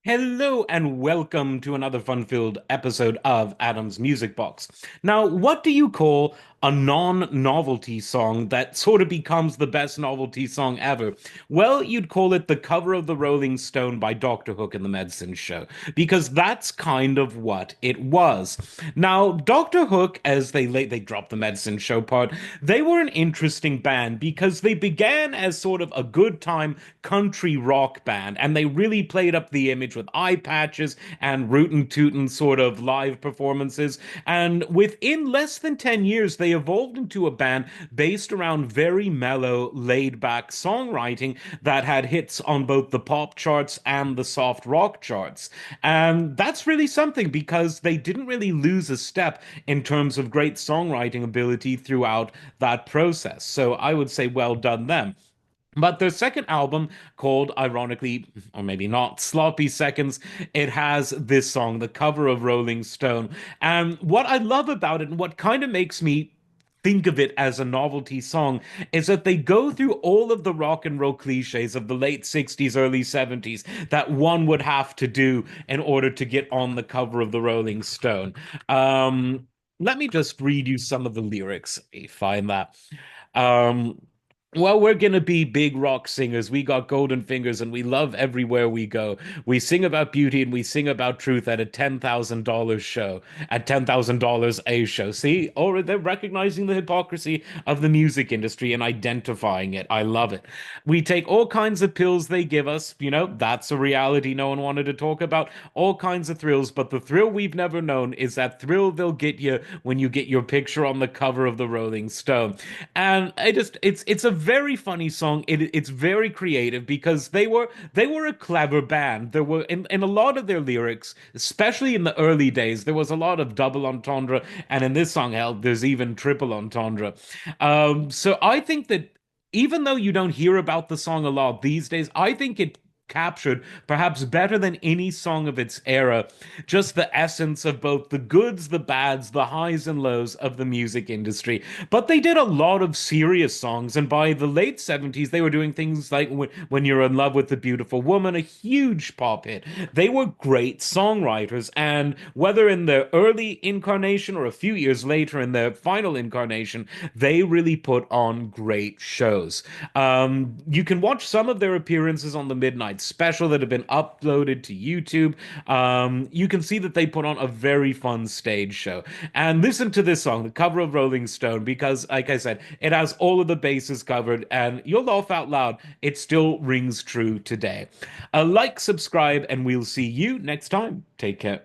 Hello and welcome to another fun-filled episode of Adam's Music Box. Now, what do you call a non-novelty song that sort of becomes the best novelty song ever? Well, you'd call it the cover of the Rolling Stone by Dr. Hook and the Medicine Show, because that's kind of what it was. Now, Dr. Hook, as they dropped the Medicine Show part, they were an interesting band because they began as sort of a good time country rock band, and they really played up the image with eye patches and rootin' tootin' sort of live performances. And within less than 10 years, they evolved into a band based around very mellow, laid back songwriting that had hits on both the pop charts and the soft rock charts. And that's really something because they didn't really lose a step in terms of great songwriting ability throughout that process. So I would say well done them. But their second album, called ironically, or maybe not, Sloppy Seconds, it has this song, the cover of Rolling Stone. And what I love about it and what kind of makes me think of it as a novelty song is that they go through all of the rock and roll cliches of the late 60s, early 70s that one would have to do in order to get on the cover of the Rolling Stone. Let me just read you some of the lyrics. Find that. Um, well, we're gonna be big rock singers. We got golden fingers and we love everywhere we go. We sing about beauty and we sing about truth at a $10,000 show, at $10,000 a show. See, or they're recognizing the hypocrisy of the music industry and identifying it. I love it. We take all kinds of pills they give us. That's a reality no one wanted to talk about. All kinds of thrills, but the thrill we've never known is that thrill they'll get you when you get your picture on the cover of the Rolling Stone. And it's a very funny song. It's very creative because they were a clever band. There were in a lot of their lyrics, especially in the early days, there was a lot of double entendre, and in this song, hell, there's even triple entendre. So I think that even though you don't hear about the song a lot these days, I think it captured perhaps better than any song of its era just the essence of both the goods, the bads, the highs and lows of the music industry. But they did a lot of serious songs, and by the late 70s they were doing things like when You're in Love with the Beautiful Woman, a huge pop hit. They were great songwriters, and whether in their early incarnation or a few years later in their final incarnation, they really put on great shows. You can watch some of their appearances on the Midnight Special that have been uploaded to YouTube. You can see that they put on a very fun stage show. And listen to this song, the cover of Rolling Stone, because, like I said, it has all of the bases covered, and you'll laugh out loud. It still rings true today. Like, subscribe, and we'll see you next time. Take care.